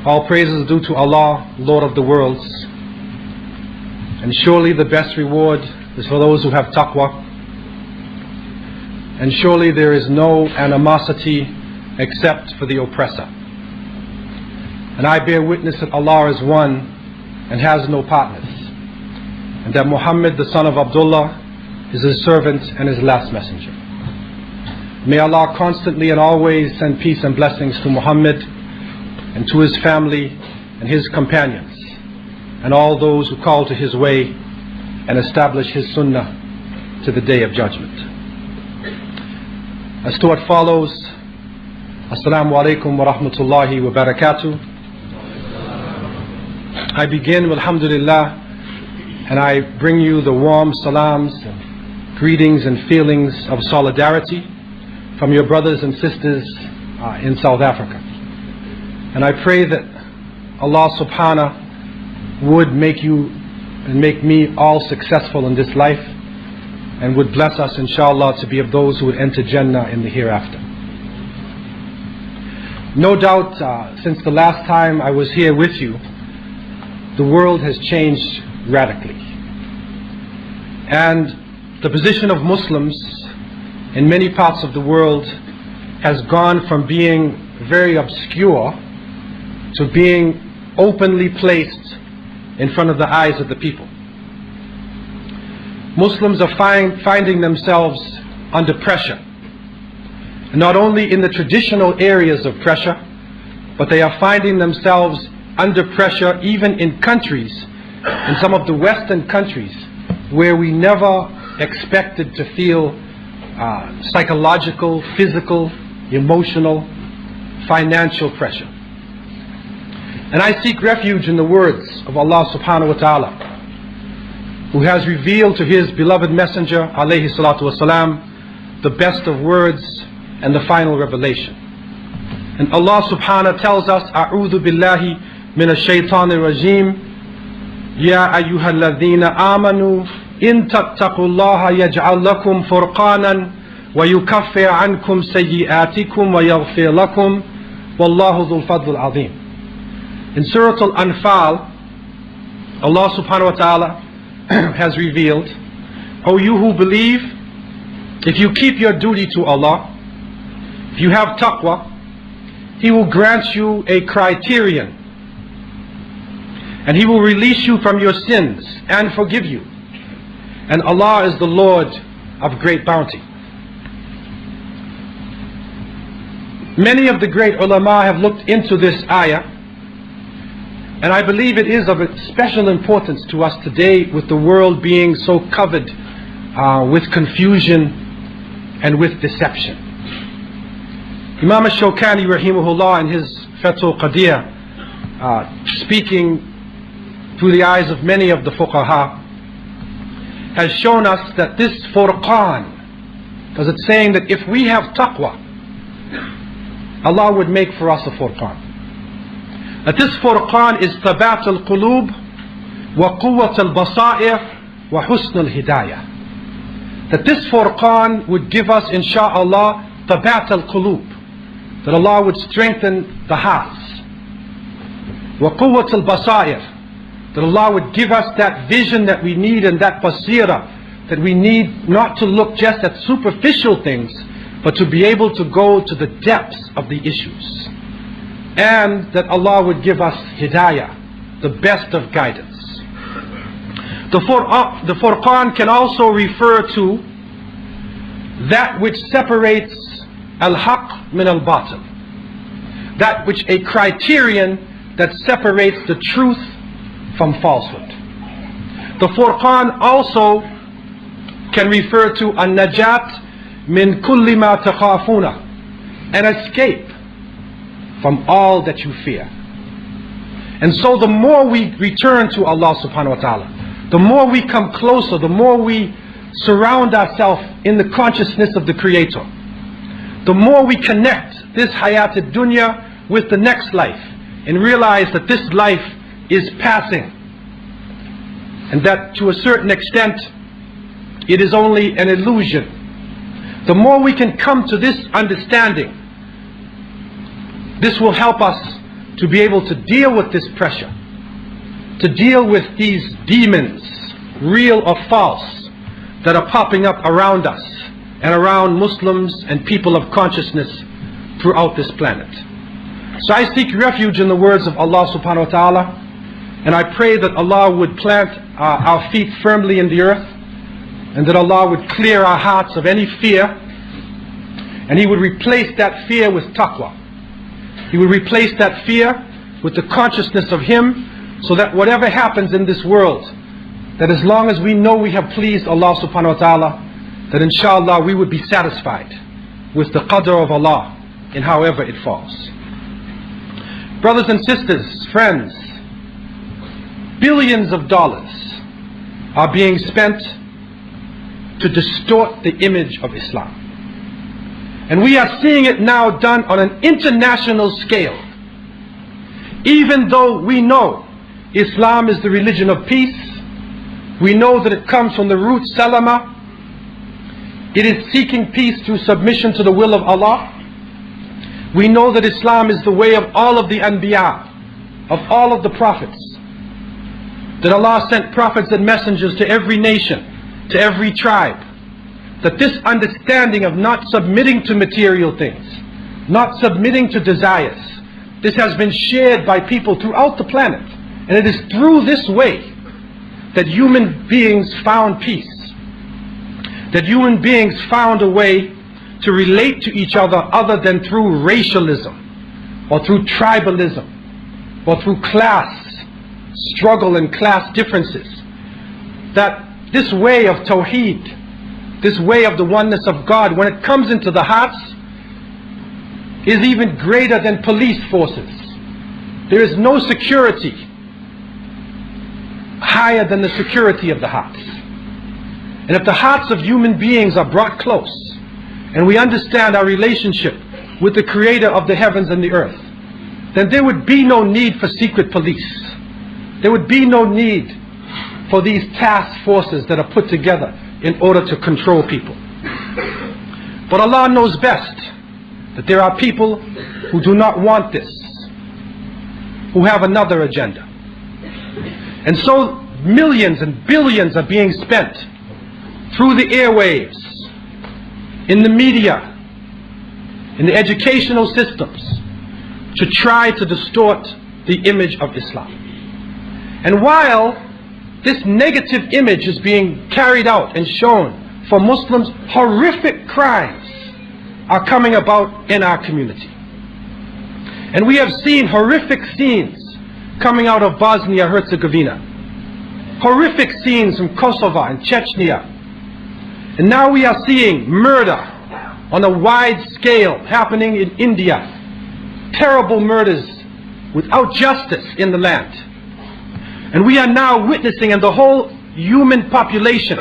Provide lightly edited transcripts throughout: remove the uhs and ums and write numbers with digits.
All praise is due to Allah, Lord of the worlds. And surely the best reward is for those who have taqwa. And surely there is no animosity except for the oppressor. And I bear witness that Allah is one and has no partners, and that Muhammad, the son of Abdullah, is his servant and his last messenger. May Allah constantly and always send peace and blessings to Muhammad and to his family and his companions and all those who call to his way and establish his sunnah to the day of judgment. As to what follows, Assalamu alaikum wa rahmatullahi wa barakatuh. I begin with alhamdulillah, and I bring you the warm salams and greetings and feelings of solidarity from your brothers and sisters in South Africa. And I pray that Allah subhanahu would make you and make me all successful in this life, and would bless us inshallah to be of those who would enter Jannah in the hereafter. No doubt since the last time I was here with you, the world has changed radically. And the position of Muslims in many parts of the world has gone from being very obscure to being openly placed in front of the eyes of the people. Muslims are finding themselves under pressure, not only in the traditional areas of pressure, but they are finding themselves under pressure even in countries, in some of the Western countries, where we never expected to feel psychological, physical, emotional, financial pressure. And I seek refuge in the words of Allah subhanahu wa ta'ala, who has revealed to his beloved messenger alayhi salatu wasalam the best of words and the final revelation. And Allah subhanahu tells us, A'udhu billahi min ash-shaytanir rajim, Ya ayyuhalladhina amanu in tattaqullaha yaj'al lakum furqanan wa yukaffir ankum sayyi'atikum wa yaghfir lakum wallahu dhul fadl azim. In Surah Al-Anfal, Allah subhanahu wa ta'ala has revealed, O you who believe, if you keep your duty to Allah, if you have taqwa, He will grant you a criterion, and He will release you from your sins and forgive you. And Allah is the Lord of great bounty. Many of the great ulama have looked into this ayah, and I believe it is of special importance to us today, with the world being so covered with confusion and with deception. Imam al-Shawkani rahimahullah in his Fathul Qadir, speaking through the eyes of many of the fuqaha, has shown us that this furqan, because it's saying that if we have taqwa, Allah would make for us a furqan. That this furqan is thabat al-qulub wa quwwat al-basair wa husn al-hidayah. That this furqan would give us insha'Allah thabat al-qulub, that Allah would strengthen the hearts, wa quwwat al-basair, that Allah would give us that vision that we need, and that basira that we need, not to look just at superficial things, but to be able to go to the depths of the issues. And that Allah would give us hidayah, the best of guidance. The furqan can also refer to that which separates al-haq min al-batil, that which a criterion that separates the truth from falsehood. The furqan also can refer to an-najat min kulli ma takhafuna, an escape from all that you fear. And so the more we return to Allah subhanahu wa ta'ala, the more we come closer, the more we surround ourselves in the consciousness of the Creator, the more we connect this hayat ad-dunya with the next life, and realize that this life is passing, and that to a certain extent it is only an illusion. The more we can come to this understanding, this will help us to be able to deal with this pressure, to deal with these demons, real or false, that are popping up around us and around Muslims and people of consciousness throughout this planet. So I seek refuge in the words of Allah subhanahu wa ta'ala, and I pray that Allah would plant our feet firmly in the earth, and that Allah would clear our hearts of any fear, and He would replace that fear with taqwa. He would replace that fear with the consciousness of Him, so that whatever happens in this world, that as long as we know we have pleased Allah subhanahu wa ta'ala, that inshallah we would be satisfied with the qadr of Allah in however it falls. Brothers and sisters, friends, billions of dollars are being spent to distort the image of Islam. And we are seeing it now done on an international scale. Even though we know Islam is the religion of peace, we know that it comes from the root salama. It is seeking peace through submission to the will of Allah. We know that Islam is the way of all of the anbiya, of all of the prophets. That Allah sent prophets and messengers to every nation, to every tribe. That this understanding of not submitting to material things, not submitting to desires, this has been shared by people throughout the planet. And it is through this way that human beings found peace. That human beings found a way to relate to each other than through racialism, or through tribalism, or through class struggle and class differences. That this way of Tawheed, this way of the oneness of God, when it comes into the hearts, is even greater than police forces. There is no security higher than the security of the hearts. And if the hearts of human beings are brought close, and we understand our relationship with the Creator of the heavens and the earth, then there would be no need for secret police. There would be no need for these task forces that are put together in order to control people. But Allah knows best that there are people who do not want this, who have another agenda. And so millions and billions are being spent through the airwaves, in the media, in the educational systems, to try to distort the image of Islam. And while this negative image is being carried out and shown for Muslims, horrific crimes are coming about in our community. And we have seen horrific scenes coming out of Bosnia-Herzegovina, horrific scenes from Kosovo and Chechnya. And now we are seeing murder on a wide scale happening in India. Terrible murders without justice in the land. And we are now witnessing, and the whole human population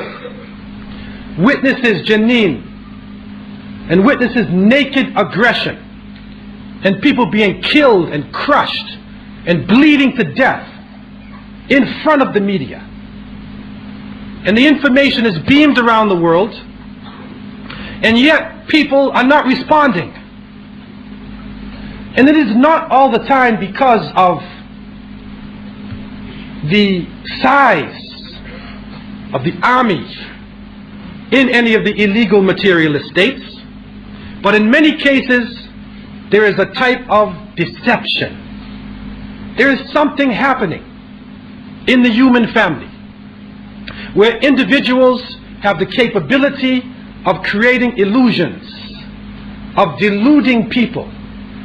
witnesses Janine, and witnesses naked aggression, and people being killed and crushed and bleeding to death in front of the media. And the information is beamed around the world, and yet people are not responding. And it is not all the time because of the size of the army in any of the illegal materialist states, but in many cases there is a type of deception. There is something happening in the human family where individuals have the capability of creating illusions, of deluding people,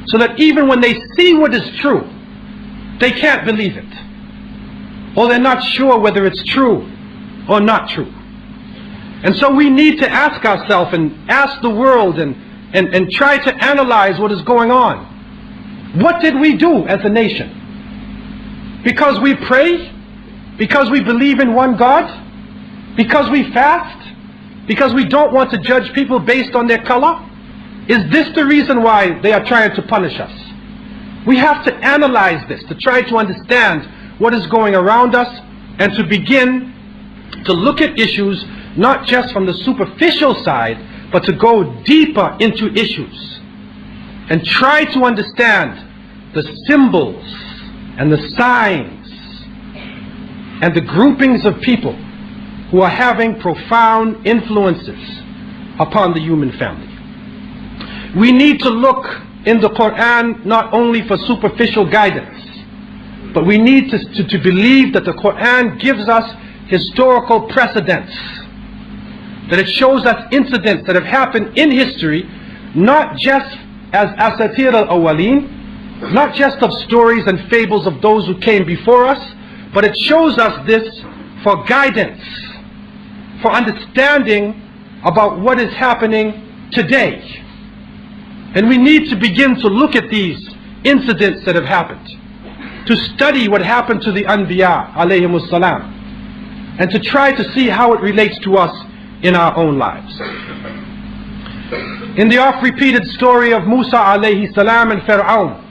so that even when they see what is true, they can't believe it, or they're not sure whether it's true or not true. And so we need to ask ourselves and ask the world and try to analyze what is going on. What did we do as a nation? Because we pray? Because we believe in one God? Because we fast? Because we don't want to judge people based on their color? Is this the reason why they are trying to punish us? We have to analyze this, to try to understand what is going around us, and to begin to look at issues not just from the superficial side, but to go deeper into issues and try to understand the symbols and the signs and the groupings of people who are having profound influences upon the human family. We need to look in the Quran not only for superficial guidance, but we need to believe that the Quran gives us historical precedents, that it shows us incidents that have happened in history, not just as asatir al-awwaleen, not just of stories and fables of those who came before us, but it shows us this for guidance, for understanding about what is happening today. And we need to begin to look at these incidents that have happened, to study what happened to the Anbiya alayhimus salam, and to try to see how it relates to us in our own lives. In the oft-repeated story of Musa alayhi salam and Pharaoh,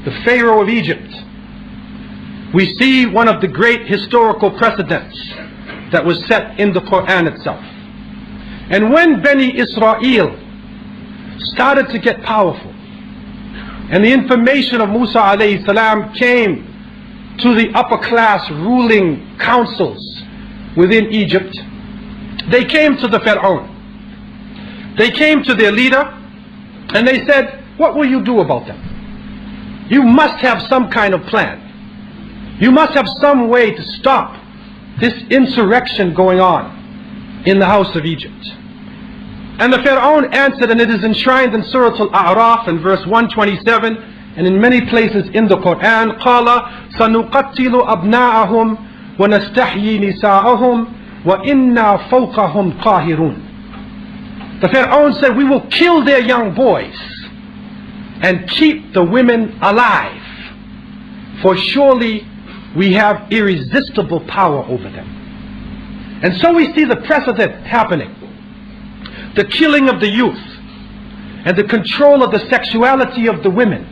the Pharaoh of Egypt, we see one of the great historical precedents that was set in the Quran itself. And when Bani Israel started to get powerful, and the information of Musa alayhi salam came to the upper class ruling councils within Egypt, they came to the Pharaoh. They came to their leader and they said, what will you do about them? You must have some kind of plan. You must have some way to stop this insurrection going on in the house of Egypt. And the Pharaoh answered, and it is enshrined in Surah Al-A'raf in verse 127 and in many places in the Quran, قَالَ سَنُقَتِّلُ أَبْنَاءَهُمْ وَنَسْتَحْيِي نِسَاءَهُمْ وَإِنَّا فَوْقَهُمْ قَاهِرُونَ. The Pharaoh said, we will kill their young boys and keep the women alive, for surely we have irresistible power over them. And so we see the precedent happening, the killing of the youth and the control of the sexuality of the women.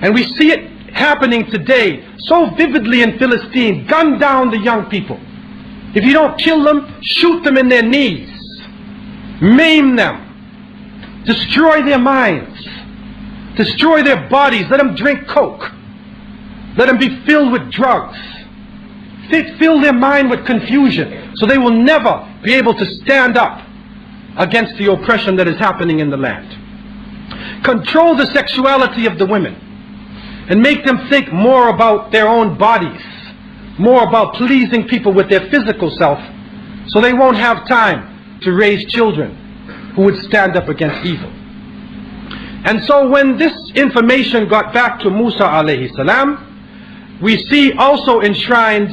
And we see it happening today so vividly in Philistine. Gun down the young people. If you don't kill them, shoot them in their knees, maim them, destroy their minds, destroy their bodies, let them drink coke, let them be filled with drugs, fill their mind with confusion, so they will never be able to stand up against the oppression that is happening in the land. Control the sexuality of the women and make them think more about their own bodies, more about pleasing people with their physical self, so they won't have time to raise children who would stand up against evil. And so when this information got back to Musa alayhi salam, we see also enshrined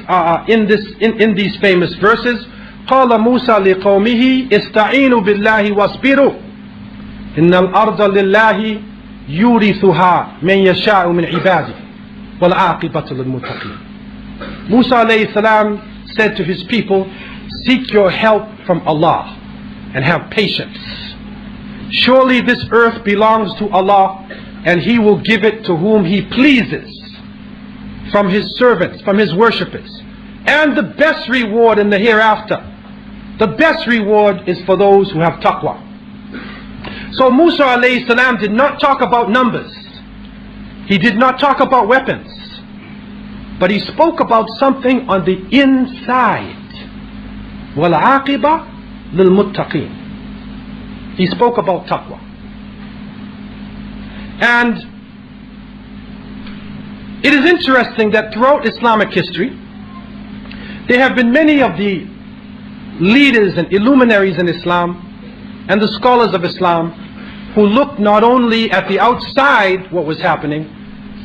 in these famous verses, قال موسى لقومه استعينوا بالله واصبروا إن الأرض لله يورثها من يشاء من عباده والعاقبة للمتقين. Musa alayhi salam said to his people, seek your help from Allah and have patience. Surely this earth belongs to Allah, and He will give it to whom He pleases from His servants, from His worshippers. And the best reward in the hereafter, the best reward is for those who have taqwa. So Musa alayhi salam did not talk about numbers. He did not talk about weapons. But he spoke about something on the inside. وَالْعَاقِبَةُ لِلْمُتَّقِينَ. He spoke about taqwa. And it is interesting that throughout Islamic history, there have been many of the leaders and illuminaries in Islam and the scholars of Islam who looked not only at the outside what was happening,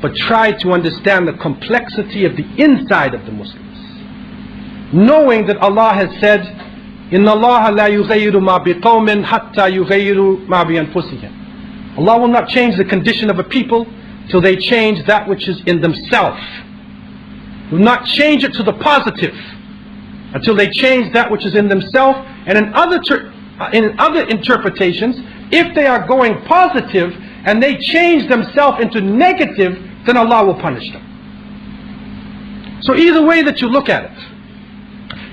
but tried to understand the complexity of the inside of the Muslims, knowing that Allah has said, Inna Allah la yughayyiru ma biqawmin hatta yughayyiru ma bi anfusihim. Allah will not change the condition of a people till they change that which is in themselves. Will not change it to the positive until they change that which is in themselves. And in other interpretations, if they are going positive and they change themselves into negative, then Allah will punish them. So either way that you look at it,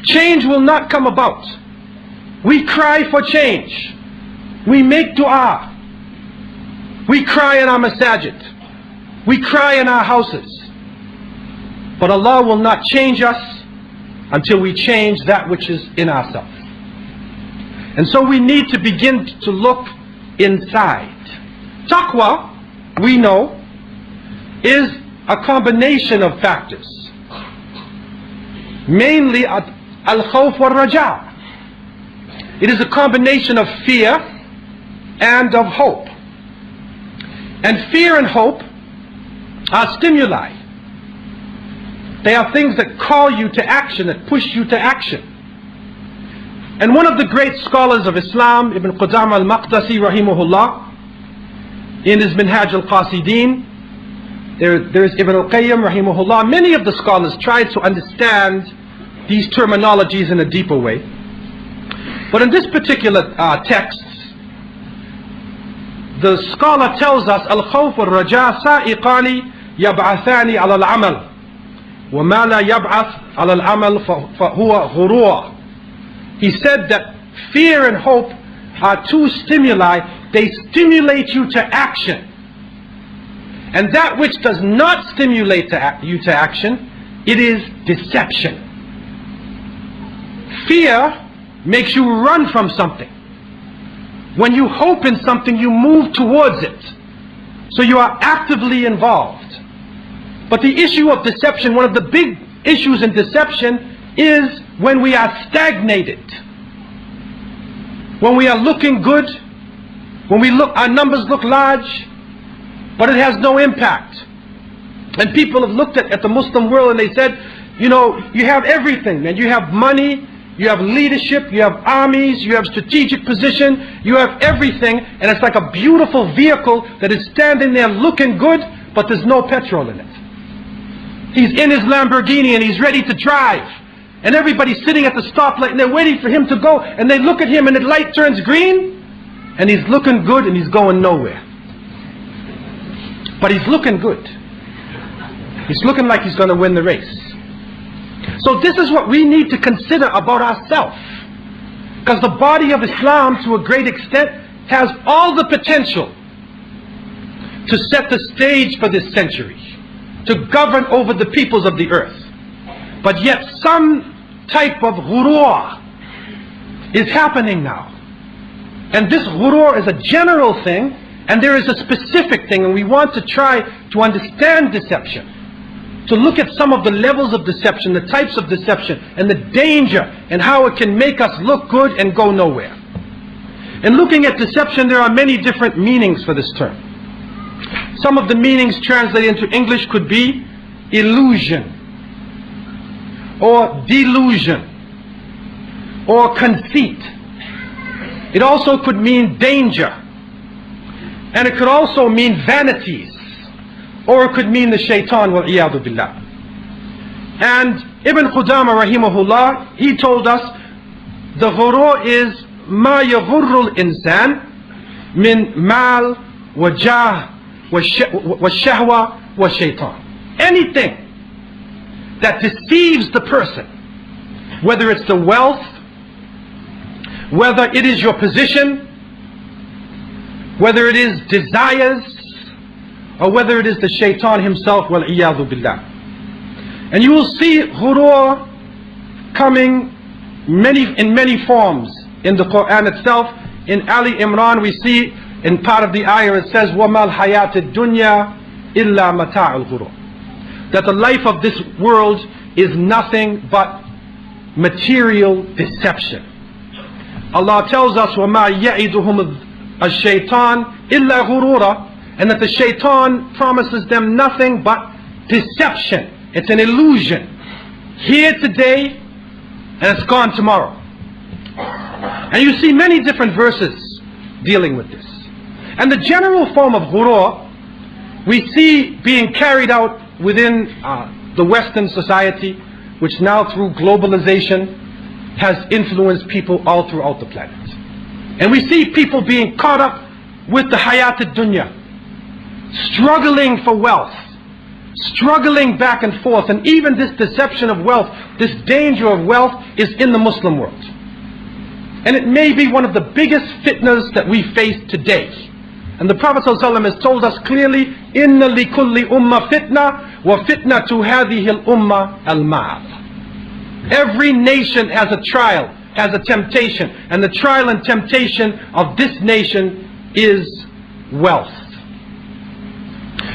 change will not come about. We cry for change. We make dua. We cry in our masajid. We cry in our houses. But Allah will not change us until we change that which is in ourselves. And so we need to begin to look inside. Taqwa, we know, is a combination of factors. Mainly al-khawf wal-raja. It is a combination of fear and of hope. And fear and hope are stimuli. They are things that call you to action, that push you to action. And one of the great scholars of Islam, Ibn Qudama al-Maqdisi rahimahullah, in his Minhaj al-Qasideen, there is Ibn al-Qayyim rahimahullah, many of the scholars tried to understand these terminologies in a deeper way. But in this particular text, the scholar tells us, al-khawf wal-raja sa'iqani yab'athani ala al-amal wa ma la yab'ath ala al-amal fahuwa ghurur. He said that fear and hope are two stimuli. They stimulate you to action. And that which does not stimulate you to action, it is deception. Fear makes you run from something. When you hope in something, you move towards it. So you are actively involved. But the issue of deception, one of the big issues in deception, is when we are stagnated. When we are looking good, when our numbers look large, but it has no impact. And people have looked at the Muslim world and they said, you know, you have everything, man. You have money, you have leadership, you have armies, you have strategic position, you have everything, and it's like a beautiful vehicle that is standing there looking good, but there's no petrol in it. He's in his Lamborghini and he's ready to drive. And everybody's sitting at the stoplight and they're waiting for him to go, and they look at him and the light turns green, and he's looking good and he's going nowhere. But he's looking good. He's looking like he's going to win the race. So this is what we need to consider about ourselves. Because the body of Islam, to a great extent, has all the potential to set the stage for this century, to govern over the peoples of the earth. But yet some type of ghurur is happening now. And this ghurur is a general thing, and there is a specific thing, and we want to try to understand deception, to look at some of the levels of deception, the types of deception, and the danger, and how it can make us look good and go nowhere. In looking at deception, there are many different meanings for this term. Some of the meanings translated into English could be illusion, or delusion, or conceit. It also could mean danger, and it could also mean vanities, or it could mean the shaitan, wal-iyadu billah. And Ibn Qudama rahimahullah, he told us the ghurur is ma yaghurru al-insan min mal wa jah wa shahwa wa shaitan. Anything that deceives the person, whether it's the wealth, whether it is your position, whether it is desires, or whether it is the shaitan himself, wal-iyadu billah. And you will see ghurur coming in many forms in the Quran itself. In Ali Imran we see in part of the ayah it says وَمَا الْحَيَاةِ الدُّنْيَا إِلَّا مَتَاعُ الْغُرُورِ, that the life of this world is nothing but material deception. Allah tells us وَمَا يَعِدُهُمُ الشَّيْطَانِ إِلَّا غُرُورًا, and that the shaitan promises them nothing but deception. It's an illusion. Here today, and it's gone tomorrow. And you see many different verses dealing with this. And the general form of ghurur we see being carried out within the Western society, which now through globalization has influenced people all throughout the planet. And we see people being caught up with the hayat ad-dunya, struggling for wealth, struggling back and forth. And even this deception of wealth, this danger of wealth, is in the Muslim world. And it may be one of the biggest fitnas that we face today. And the Prophet ﷺ has told us clearly, Inna likulli umma fitna wa fitna tu hadhihi al-umma al-mal. Every nation has a trial, has a temptation, and the trial and temptation of this nation is wealth.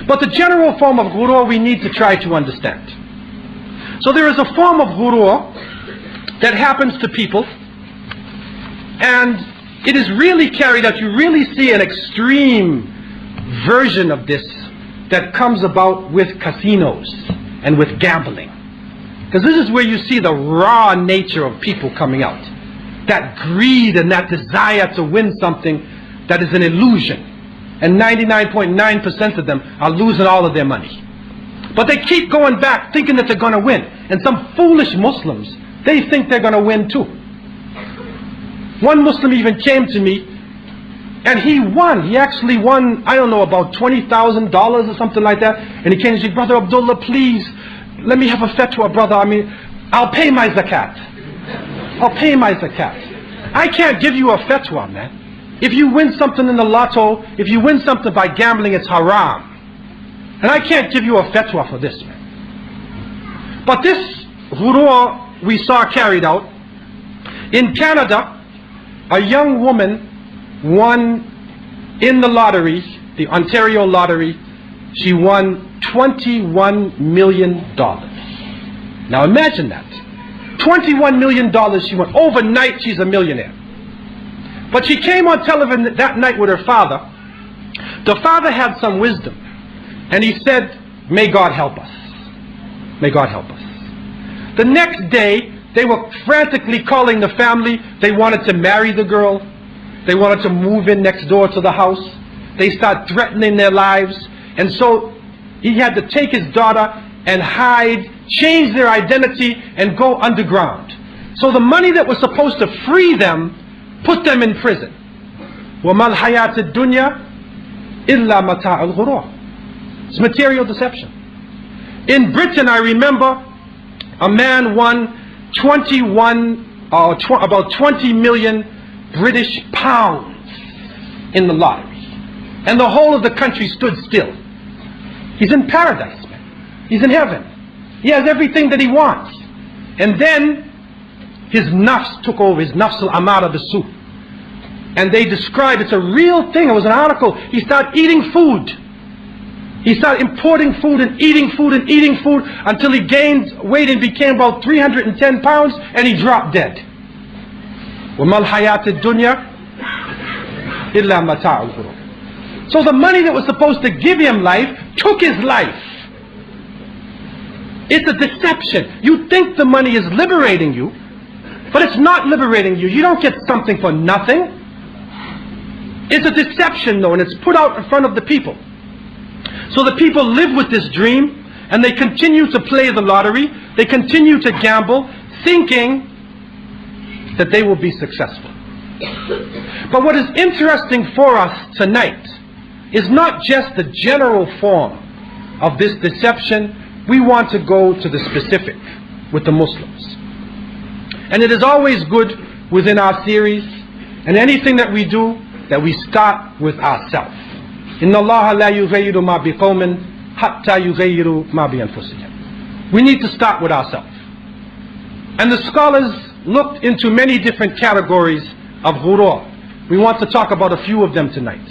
But the general form of ghurur we need to try to understand. So there is a form of ghurur that happens to people, and it is really carried out. You really see an extreme version of this that comes about with casinos and with gambling. Because this is where you see the raw nature of people coming out. That greed and that desire to win something that is an illusion. And 99.9% of them are losing all of their money. But they keep going back thinking that they're going to win. And some foolish Muslims, they think they're going to win too. One Muslim even came to me and he won. He actually won, I don't know, about $20,000 or something like that. And he came and said, Brother Abdullah, please, let me have a fatwa, brother. I mean, I'll pay my zakat. I'll pay my zakat. I can't give you a fatwa, man. If you win something in the lotto, if you win something by gambling, it's haram. And I can't give you a fatwa for this, man. But this ghurur we saw carried out in Canada. A young woman won in the lottery, the Ontario lottery. She won $21 million. Now imagine that. $21 million she won. Overnight she's a millionaire. But she came on television that night with her father. The father had some wisdom. And he said, may God help us. May God help us. The next day, they were frantically calling the family. They wanted to marry the girl. They wanted to move in next door to the house. They started threatening their lives. And so he had to take his daughter and hide, change their identity, and go underground. So the money that was supposed to free them put them in prison. وَمَا الْحَيَاةِ الدُّنْيَا إِلَّا مَتَاعُ الْغُرُورِ. It's material deception. In Britain, I remember a man won about 20 million British pounds in the lottery. And the whole of the country stood still. He's in paradise, man. He's in heaven. He has everything that he wants. And then his nafs took over, his nafs al-amara bisu. And they described, it's a real thing, it was an article. He started eating food. He started importing food and eating food and eating food until he gained weight and became about 310 pounds and he dropped dead. وَمَا الْحَيَاةِ الدُّنْيَا إِلَّا مَتَاعُ الْغُرُورِ. So the money that was supposed to give him life took his life. It's a deception. You think the money is liberating you, but it's not liberating you. You don't get something for nothing. It's a deception though, and it's put out in front of the people. So the people live with this dream, and they continue to play the lottery, they continue to gamble, thinking that they will be successful. But what is interesting for us tonight is not just the general form of this deception. We want to go to the specific with the Muslims. And it is always good within our series, and anything that we do, that we start with ourselves. Inna Allah la yughayyiru ma biqawmin hatta yughayyiru ma bi anfusihim. We need to start with ourselves. And the scholars looked into many different categories of ghurur. We want to talk about a few of them tonight.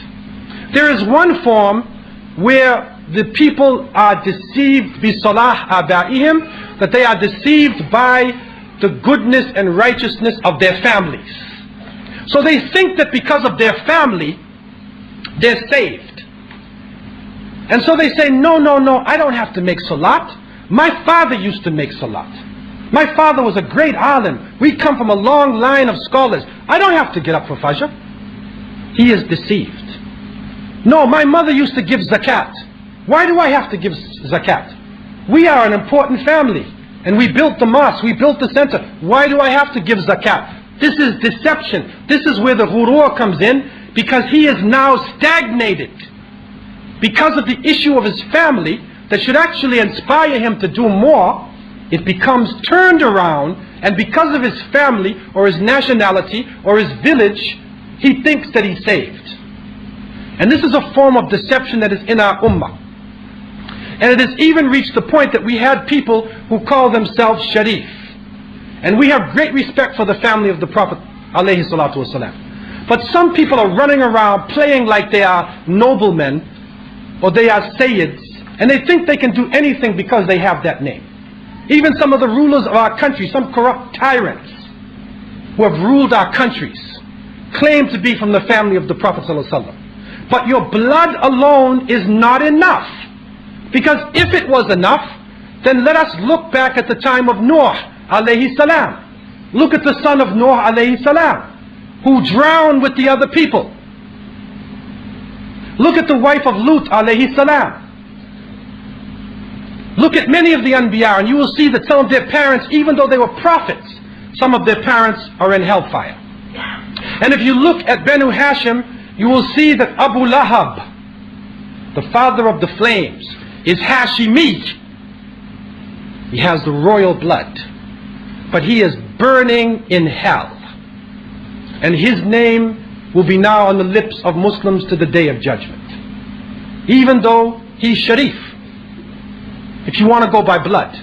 There is one form where the people are deceived bi salah abaihim, that they are deceived by the goodness and righteousness of their families. So they think that because of their family, they're saved. And so they say, no, I don't have to make salat. My father used to make salat. My father was a great alim. We come from a long line of scholars. I don't have to get up for fajr. He is deceived. No, my mother used to give zakat. Why do I have to give zakat? We are an important family. And we built the mosque, we built the center. Why do I have to give zakat? This is deception. This is where the ghurur comes in, because he is now stagnated. Because of the issue of his family that should actually inspire him to do more, it becomes turned around, and because of his family or his nationality or his village, he thinks that he's saved. And this is a form of deception that is in our ummah. And it has even reached the point that we had people who call themselves Sharif. And we have great respect for the family of the Prophet alayhi salatu wasalam. But some people are running around playing like they are noblemen or they are sayyids, and they think they can do anything because they have that name. Even some of the rulers of our country, some corrupt tyrants who have ruled our countries, claim to be from the family of the Prophet sallallahu alaihi wasallam. But your blood alone is not enough. Because if it was enough, then let us look back at the time of Noah alayhi salam. Look at the son of Noah alayhi salam, who drowned with the other people. Look at the wife of Lut alayhi salam. Look at many of the Anbiya, and you will see that some of their parents, even though they were prophets, some of their parents are in hellfire. And if you look at Banu Hashim, you will see that Abu Lahab, the father of the flames, is Hashimi. He has the royal blood, but he is burning in hell. And his name will be now on the lips of Muslims to the day of judgment, even though he's Sharif, if you want to go by blood.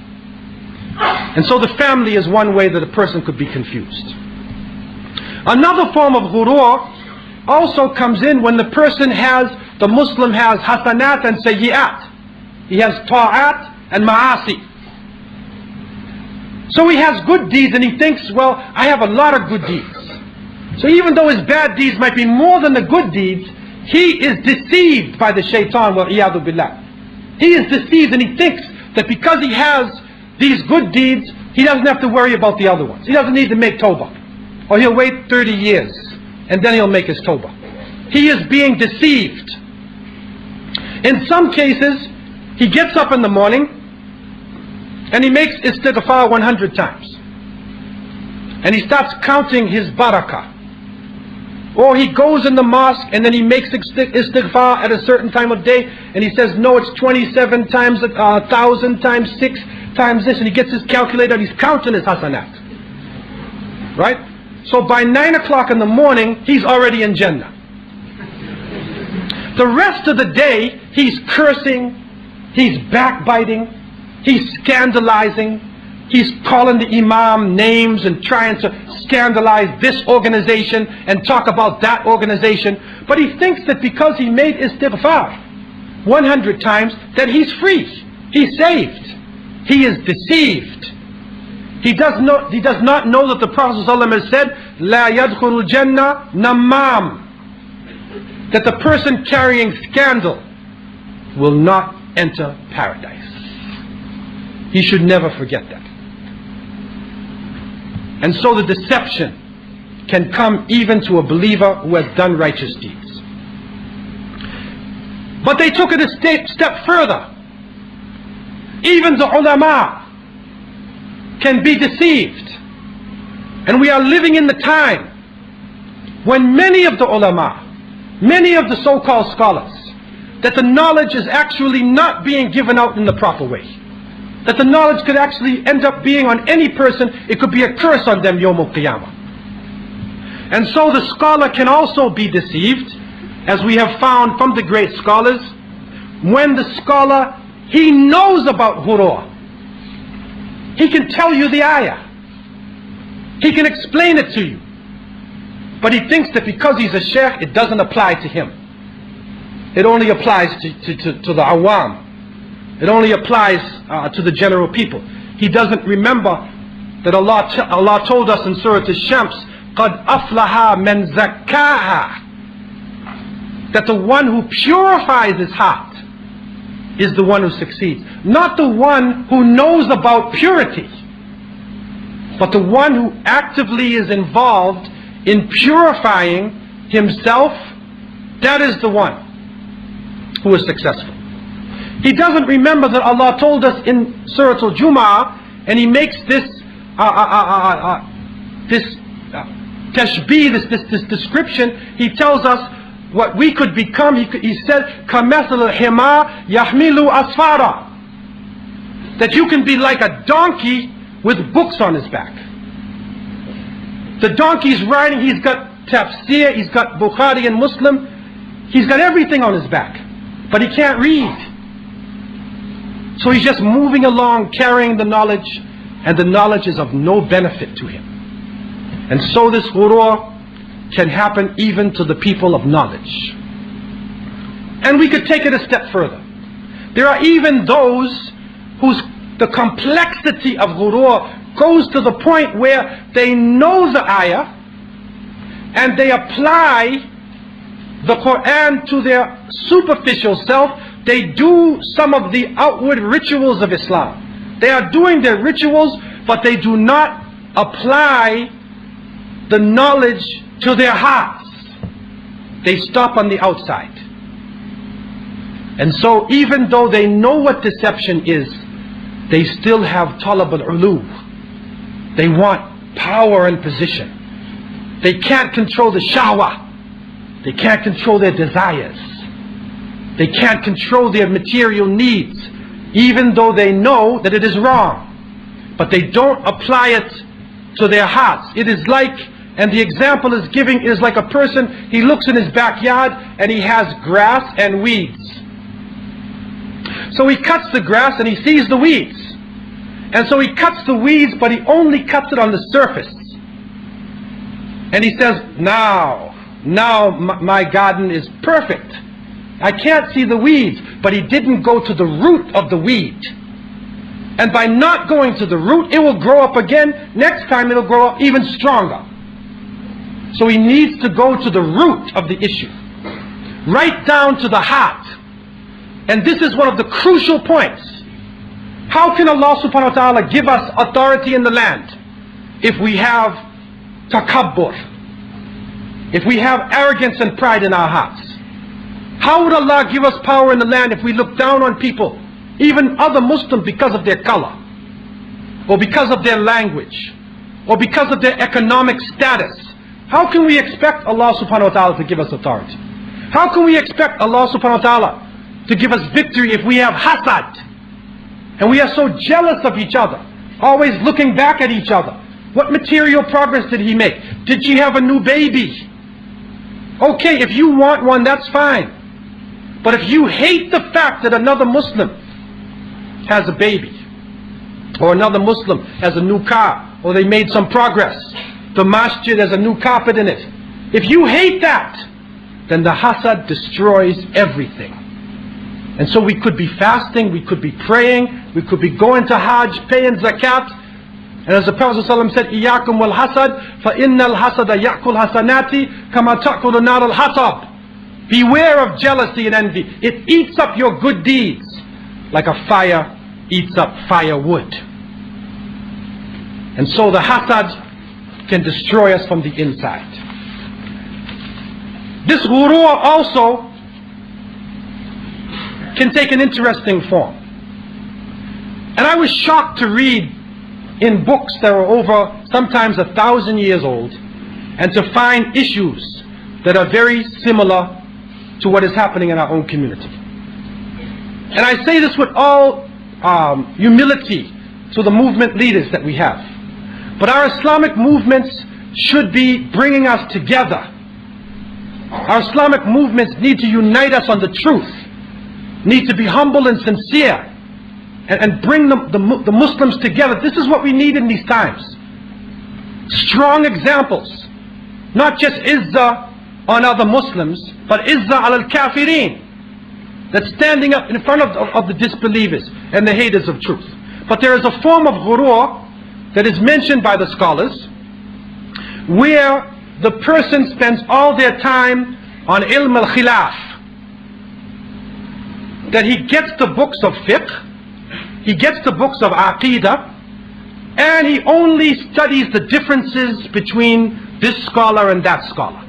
And so the family is one way that a person could be confused. Another form of ghurur also comes in when the person the Muslim has hasanat and sayyi'at. He has ta'at and ma'asi. So he has good deeds and he thinks, well, I have a lot of good deeds. So even though his bad deeds might be more than the good deeds, he is deceived by the shaitan, wal-iyadu billah. He is deceived and he thinks that because he has these good deeds, he doesn't have to worry about the other ones. He doesn't need to make tawbah. Or he'll wait 30 years and then he'll make his tawbah. He is being deceived. In some cases, he gets up in the morning and he makes istighfar 100 times. And he starts counting his barakah. Or he goes in the mosque and then he makes istighfar at a certain time of day and he says, no, it's 27 times 1,000 times 6 times this, and he gets his calculator and he's counting his hasanat. Right? So by 9 o'clock in the morning, he's already in Jannah. The rest of the day, he's cursing, he's backbiting, he's scandalizing, he's calling the imam names and trying to scandalize this organization and talk about that organization. But he thinks that because he made istighfar 100 times, that he's free, he's saved. He is deceived. He does not know that the Prophet ﷺ has said, La yadkhulul jannah namam, that the person carrying scandal will not enter paradise. He should never forget that. And so the deception can come even to a believer who has done righteous deeds. But they took it a step further. Even the ulama can be deceived. And we are living in the time when many of the ulama, many of the so-called scholars, that the knowledge is actually not being given out in the proper way. That the knowledge could actually end up being on any person, it could be a curse on them Yawm al-Qiyamah. And so the scholar can also be deceived, as we have found from the great scholars, when the scholar, he knows about ghurur. He can tell you the ayah. He can explain it to you. But he thinks that because he's a sheikh, it doesn't apply to him. It only applies to the awam. It only applies to the general people. He doesn't remember that Allah told us in Surah Ash-Shams, قَدْ أَفْلَحَا مَنْ زَكَّاهَا, that the one who purifies his heart is the one who succeeds. Not the one who knows about purity, but the one who actively is involved in purifying himself. That is the one who is successful. He doesn't remember that Allah told us in Surah Al-Jumu'ah, and he makes this tashbih, this description. He tells us what we could become. He said, كَمَثَلِ الْحِمَارِ يَحْمِلُ أَسْفَارًا, that you can be like a donkey with books on his back. The donkey's riding, he's got tafsir, he's got Bukhari and Muslim, He's got everything on his back, but he can't read. So he's just moving along, carrying the knowledge, and the knowledge is of no benefit to him. And so this ghurur can happen even to the people of knowledge. And we could take it a step further. There are even those whose the complexity of ghurur goes to the point where they know the ayah and they apply the Quran to their superficial self. They do some of the outward rituals of Islam. They are doing their rituals, but they do not apply the knowledge to their hearts. They stop on the outside. And so even though they know what deception is, they still have talab al-ulu. They want power and position. They can't control the shahwa. They can't control their desires. They can't control their material needs, even though they know that it is wrong. But they don't apply it to their hearts. It is like, and the example is giving, is like a person, he looks in his backyard and he has grass and weeds. So he cuts the grass and he sees the weeds. And so he cuts the weeds, but he only cuts it on the surface. And he says, now my garden is perfect. I can't see the weeds. But he didn't go to the root of the weed. And by not going to the root, it will grow up again. Next time it will grow up even stronger. So he needs to go to the root of the issue, right down to the heart. And this is one of the crucial points. How can Allah subhanahu wa ta'ala give us authority in the land if we have takabbur, if we have arrogance and pride in our hearts? How would Allah give us power in the land if we look down on people, even other Muslims, because of their color, or because of their language, or because of their economic status? How can we expect Allah subhanahu wa ta'ala to give us authority? How can we expect Allah subhanahu wa ta'ala to give us victory if we have hasad? And we are so jealous of each other, always looking back at each other. What material progress did he make? Did she have a new baby? Okay, if you want one, that's fine. But if you hate the fact that another Muslim has a baby, or another Muslim has a new car, or they made some progress, the masjid has a new carpet in it, if you hate that, then the hasad destroys everything. And so we could be fasting, we could be praying, we could be going to Hajj, paying zakat. And as the Prophet ﷺ said, إِيَّاكُمْ وَالْحَسَدْ فَإِنَّ الْحَسَدَ يَأْكُلْ حَسَنَاتِ كَمَا تَأْكُلُ النَّارُ الْحَطَبِ. Beware of jealousy and envy. It eats up your good deeds like a fire eats up firewood. And so the hasad can destroy us from the inside. This ghurur also can take an interesting form. And I was shocked to read in books that are over sometimes 1,000 years old, and to find issues that are very similar to what is happening in our own community. And I say this with all humility to the movement leaders that we have. But our Islamic movements should be bringing us together. Our Islamic movements need to unite us on the truth, need to be humble and sincere, and bring the Muslims together. This is what we need in these times. Strong examples, not just izzah on other Muslims, but izzah al-kafirin, that's standing up in front of the disbelievers and the haters of truth. But there is a form of ghurur that is mentioned by the scholars, where the person spends all their time on ilm al-khilaf, that he gets the books of fiqh, he gets the books of aqidah, and he only studies the differences between this scholar and that scholar.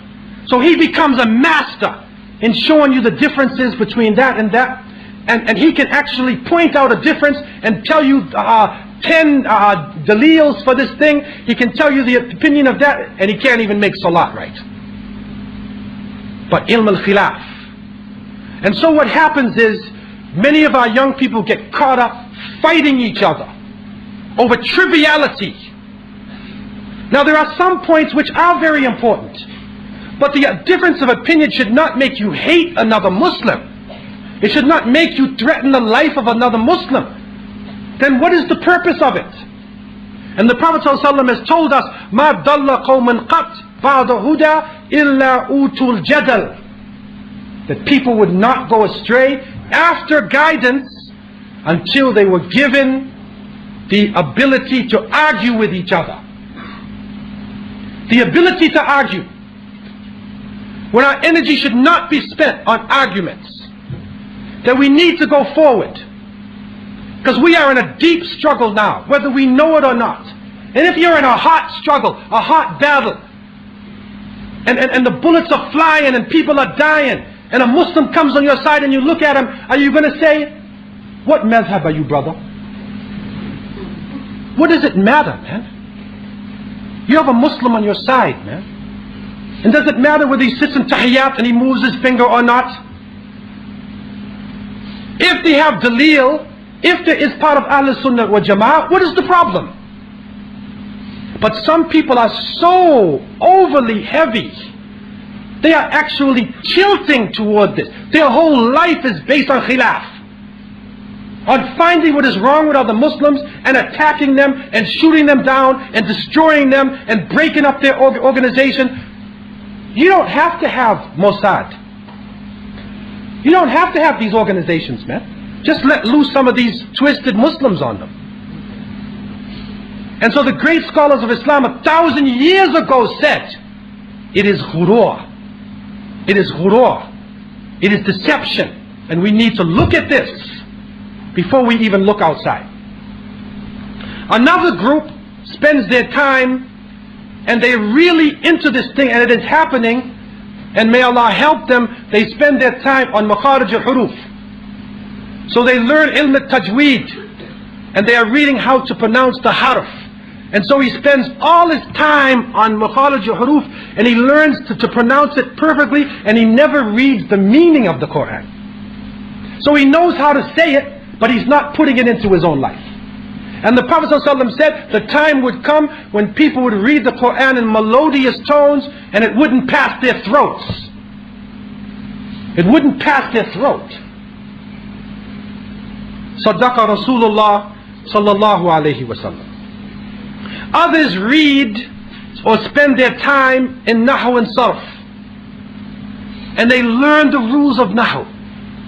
So he becomes a master in showing you the differences between that and that, and he can actually point out a difference and tell you 10 daleels for this thing. He can tell you the opinion of that, and he can't even make salat right. But ilm al-khilaf. And so what happens is, many of our young people get caught up fighting each other over triviality. Now there are some points which are very important, But the difference of opinion should not make you hate another Muslim. It should not make you threaten the life of another Muslim. Then what is the purpose of it? And the Prophet ﷺ has told us, مَا ضَلَّ قَوْمًا قَطْ بَعْدَ هُدَى إِلَّا أُوتُوا الْجَدَلِ. That people would not go astray after guidance until they were given the ability to argue with each other. The ability to argue. When our energy should not be spent on arguments. That we need to go forward. Because we are in a deep struggle now, whether we know it or not. And if you're in a hot struggle, a hot battle, and the bullets are flying and people are dying, and a Muslim comes on your side and you look at him, are you going to say, what madhab are you, brother? What does it matter, man? You have a Muslim on your side, man. And does it matter whether he sits in tahiyyat and he moves his finger or not? If they have daleel, if there is part of Ahl Sunnah wa Jama'ah, what is the problem? But some people are so overly heavy. They are actually tilting toward this. Their whole life is based on khilaf. On finding what is wrong with other Muslims and attacking them and shooting them down and destroying them and breaking up their organization. You don't have to have Mossad. You don't have to have these organizations, man. Just let loose some of these twisted Muslims on them. And so the great scholars of Islam 1,000 years ago said, it is ghurur. It is ghurur. It is deception. And we need to look at this before we even look outside. Another group spends their time and they're really into this thing and it is happening, and may Allah help them, they spend their time on makharij al-huruf. So they learn ilm al-tajweed and they are reading how to pronounce the harf. And so he spends all his time on makharij al-huruf and he learns to pronounce it perfectly, and he never reads the meaning of the Quran. So he knows how to say it, but he's not putting it into his own life. And the Prophet ﷺ said the time would come when people would read the Quran in melodious tones and it wouldn't pass their throats. It wouldn't pass their throat. Sadaqa Rasulullah sallallahu alayhi wasallam. Others read or spend their time in Nahu and Sarf. And they learn the rules of Nahu.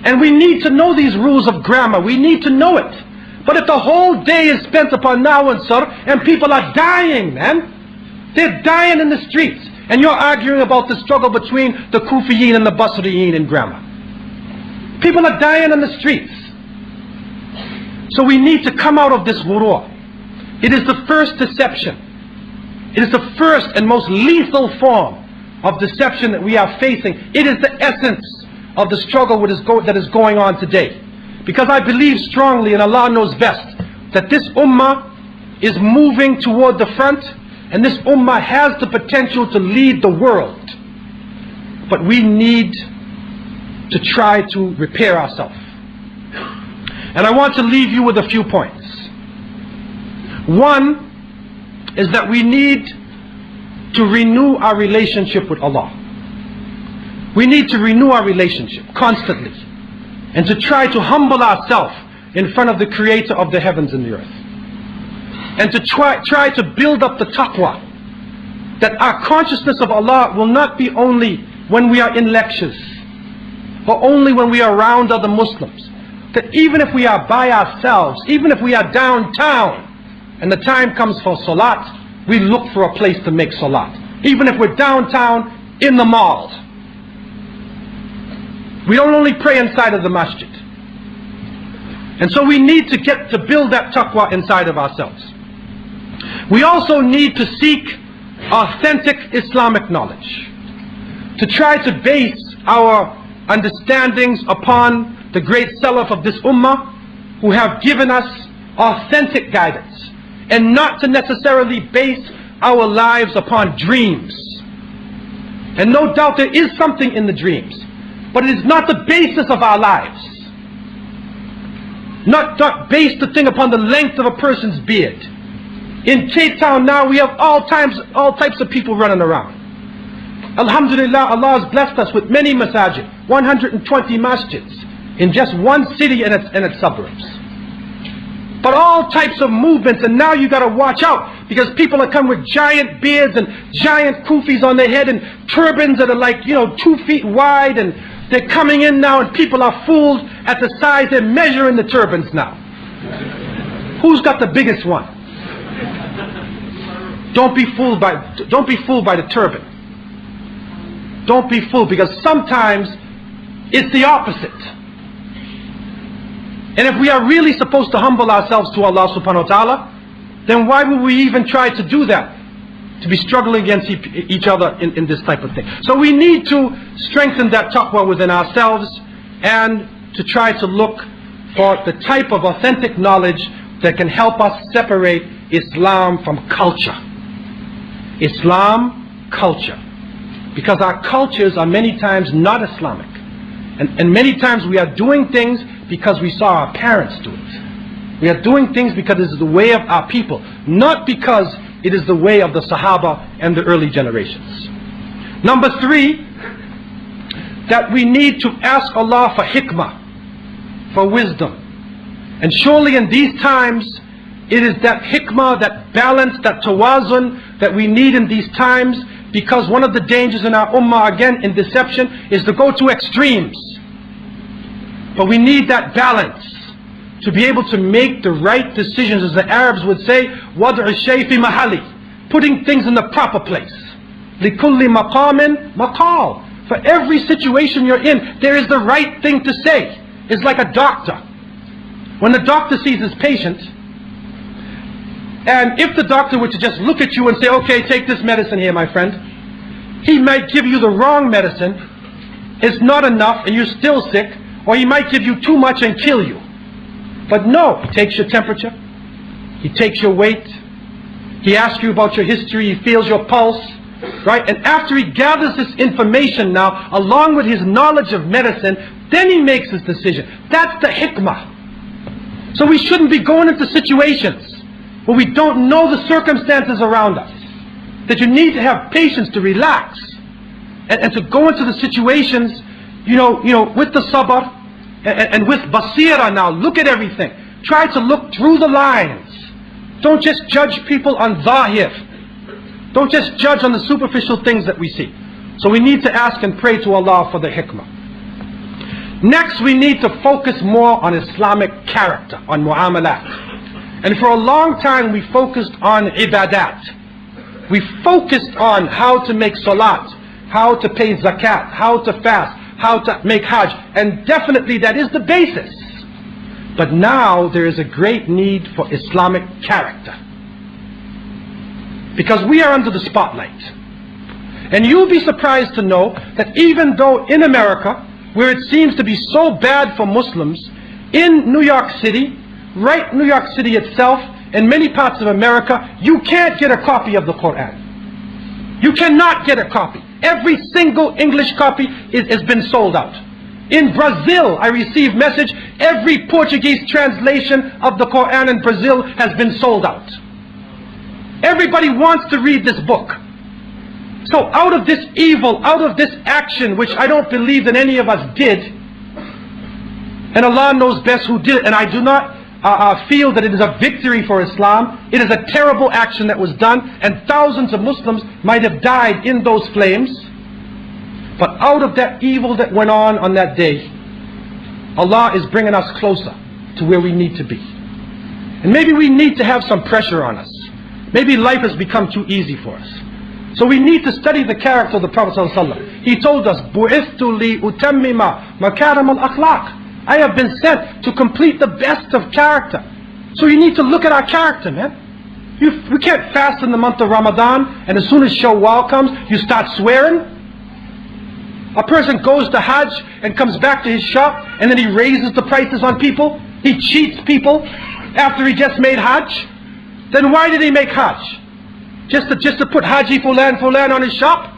And we need to know these rules of grammar. We need to know it. But if the whole day is spent upon Nahu and Sarf and people are dying, man. They're dying in the streets. And you're arguing about the struggle between the Kufiyin and the Basriyin in grammar. People are dying in the streets. So we need to come out of this ghurur. It is the first deception. It is the first and most lethal form of deception that we are facing. It is the essence of the struggle that is going on today. Because I believe strongly, and Allah knows best, that this ummah is moving toward the front, and this ummah has the potential to lead the world. But we need to try to repair ourselves. And I want to leave you with a few points. One is that we need to renew our relationship with Allah. We need to renew our relationship constantly, and to try to humble ourselves in front of the Creator of the heavens and the earth, and to try to build up the taqwa, that our consciousness of Allah will not be only when we are in lectures or only when we are around other Muslims. That even if we are by ourselves, even if we are downtown and the time comes for salat, we look for a place to make salat. Even if we're downtown in the mall, we don't only pray inside of the masjid. And so we need to build that taqwa inside of ourselves. We also need to seek authentic Islamic knowledge, to try to base our understandings upon the great salaf of this ummah who have given us authentic guidance, and not to necessarily base our lives upon dreams. And no doubt there is something in the dreams, but it is not the basis of our lives. Not base the thing upon the length of a person's beard. In Cape Town now we have all types of people running around. Alhamdulillah, Allah has blessed us with many masajid, 120 masjids in just one city and its suburbs. But all types of movements, and now you got to watch out, because people are coming with giant beards and giant kufis on their head and turbans that are like, 2 feet wide, and they're coming in now, and people are fooled at the size. They're measuring the turbans now. Who's got the biggest one? Don't be fooled by the turban. Don't be fooled, because sometimes it's the opposite. And if we are really supposed to humble ourselves to Allah subhanahu wa ta'ala, then why would we even try to do that? To be struggling against each other in this type of thing. So we need to strengthen that taqwa within ourselves, and to try to look for the type of authentic knowledge that can help us separate Islam from culture. Islam, culture. Because our cultures are many times not Islamic. And many times we are doing things because we saw our parents do it. We are doing things because it is the way of our people, not because it is the way of the Sahaba and the early generations. Number 3, that we need to ask Allah for hikmah, for wisdom. And surely in these times, it is that hikmah, that balance, that tawazun that we need in these times, because one of the dangers in our ummah, again, in deception, is to go to extremes. But we need that balance to be able to make the right decisions, as the Arabs would say, وَضْعُ الشَّيْءِ فِي مَحَلِّ, putting things in the proper place. لِكُلِّ مَقَامٍ مَقَالٍ. For every situation you're in, there is the right thing to say. It's like a doctor. When the doctor sees his patient, and if the doctor were to just look at you and say, okay, take this medicine here, my friend, he might give you the wrong medicine, it's not enough and you're still sick, or he might give you too much and kill you. But no, he takes your temperature, he takes your weight, he asks you about your history, he feels your pulse, right? And after he gathers this information now, along with his knowledge of medicine, then he makes his decision. That's the hikmah. So we shouldn't be going into situations where we don't know the circumstances around us. That you need to have patience to relax and to go into the situations, with the sabr and with basira now. Look at everything. Try to look through the lines. Don't just judge people on zahir. Don't just judge on the superficial things that we see. So we need to ask and pray to Allah for the hikmah. Next, we need to focus more on Islamic character, on mu'amalat. And for a long time we focused on ibadat. We focused on how to make salat, how to pay zakat, how to fast, how to make hajj. And definitely that is the basis. But now there is a great need for Islamic character. Because we are under the spotlight. And you'll be surprised to know that even though in America, where it seems to be so bad for Muslims, in New York City, right, New York City itself, in many parts of America, you can't get a copy of the Quran. You cannot get a copy. Every single English copy has been sold out. In Brazil, I received message, every Portuguese translation of the Quran in Brazil has been sold out. Everybody wants to read this book. So out of this evil, out of this action, which I don't believe that any of us did, and Allah knows best who did it, and I do not feel that it is a victory for Islam. It is a terrible action that was done, and thousands of Muslims might have died in those flames. But out of that evil that went on that day, Allah is bringing us closer to where we need to be. And maybe we need to have some pressure on us. Maybe life has become too easy for us. So we need to study the character of the Prophet ﷺ. He told us, بُعِثْتُ لِأُتَمِّمَ مَكَارِمَ الْأَخْلَاقِ. I have been sent to complete the best of character. So you need to look at our character, man. We can't fast in the month of Ramadan, and as soon as Shawwal comes, you start swearing. A person goes to Hajj and comes back to his shop, and then he raises the prices on people. He cheats people after he just made Hajj. Then why did he make Hajj? Just to put Haji Fulan on his shop?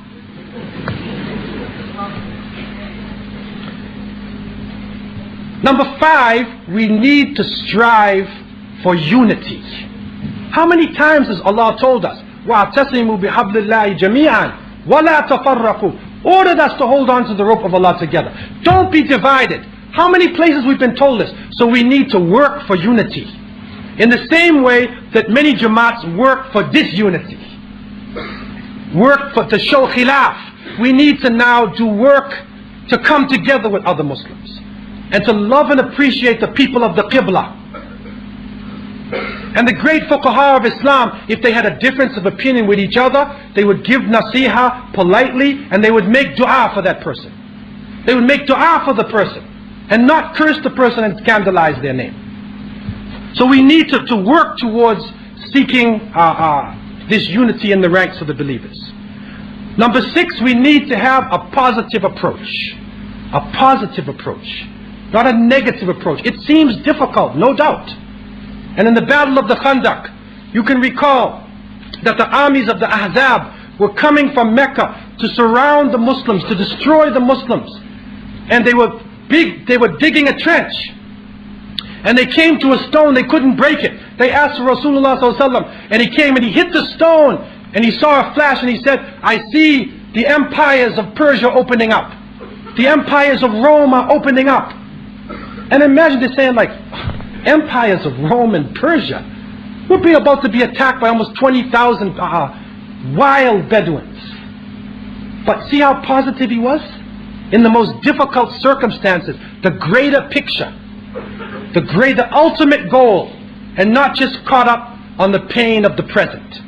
Number 5, we need to strive for unity. How many times has Allah told us, وَاعْتَصِمُوا بِحَبْلِ اللَّهِ جَمِيعًا وَلَا تَفَرَّقُوا. Ordered us to hold on to the rope of Allah together. Don't be divided. How many places we've been told this? So we need to work for unity. In the same way that many Jamaats work for disunity. Work to show khilaf. We need to now do work to come together with other Muslims. And to love and appreciate the people of the Qibla. And the great fuqaha of Islam, if they had a difference of opinion with each other, they would give nasiha politely, and they would make dua for that person. They would make dua for the person, and not curse the person and scandalize their name. So we need to work towards seeking this unity in the ranks of the believers. Number 6, we need to have a positive approach. A positive approach, not a negative approach. It seems difficult, no doubt. And in the battle of the Khandaq, you can recall that the armies of the Ahzab were coming from Mecca to surround the Muslims, to destroy the Muslims. And they were digging a trench. And they came to a stone, they couldn't break it. They asked Rasulullah ﷺ, and he came and he hit the stone, and he saw a flash, and he said, I see the empires of Persia opening up. The empires of Rome are opening up. And imagine they're saying like, empires of Rome and Persia. We'll be about to be attacked by almost 20,000 wild Bedouins. But see how positive he was? In the most difficult circumstances, the greater picture, the ultimate goal, and not just caught up on the pain of the present.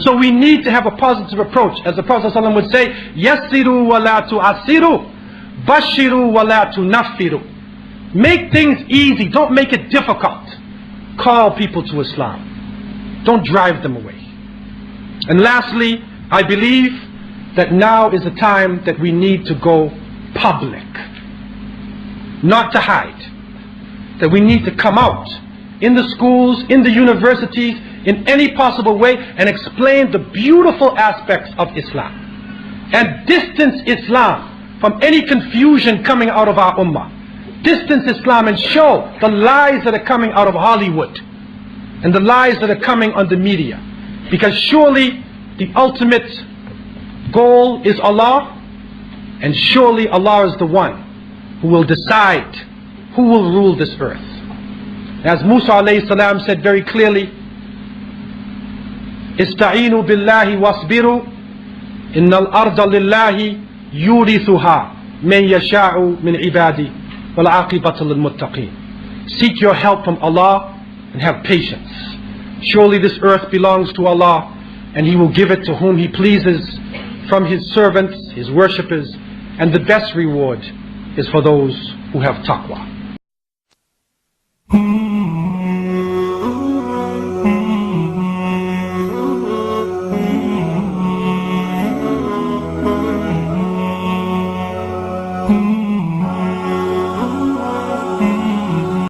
So we need to have a positive approach. As the Prophet ﷺ would say, يَسِّرُوا وَلَا تُعَسِّرُوا بَشِّرُوا وَلَا تُنَفِّرُوا. Make things easy, don't make it difficult. Call people to Islam. Don't drive them away. And lastly, I believe that now is the time that we need to go public. Not to hide. That we need to come out in the schools, in the universities, in any possible way, and explain the beautiful aspects of Islam. And distance Islam from any confusion coming out of our ummah. Distance Islam and show the lies that are coming out of Hollywood and the lies that are coming on the media. Because surely the ultimate goal is Allah, and surely Allah is the one who will decide who will rule this earth. As Musa alayhi salam said very clearly, Ista'inu billahi wasbiru innal arda lillahi yurithuha man yasha'u min ibadi. Seek your help from Allah and have patience. Surely this earth belongs to Allah, and He will give it to whom He pleases from His servants, His worshippers, and the best reward is for those who have taqwa.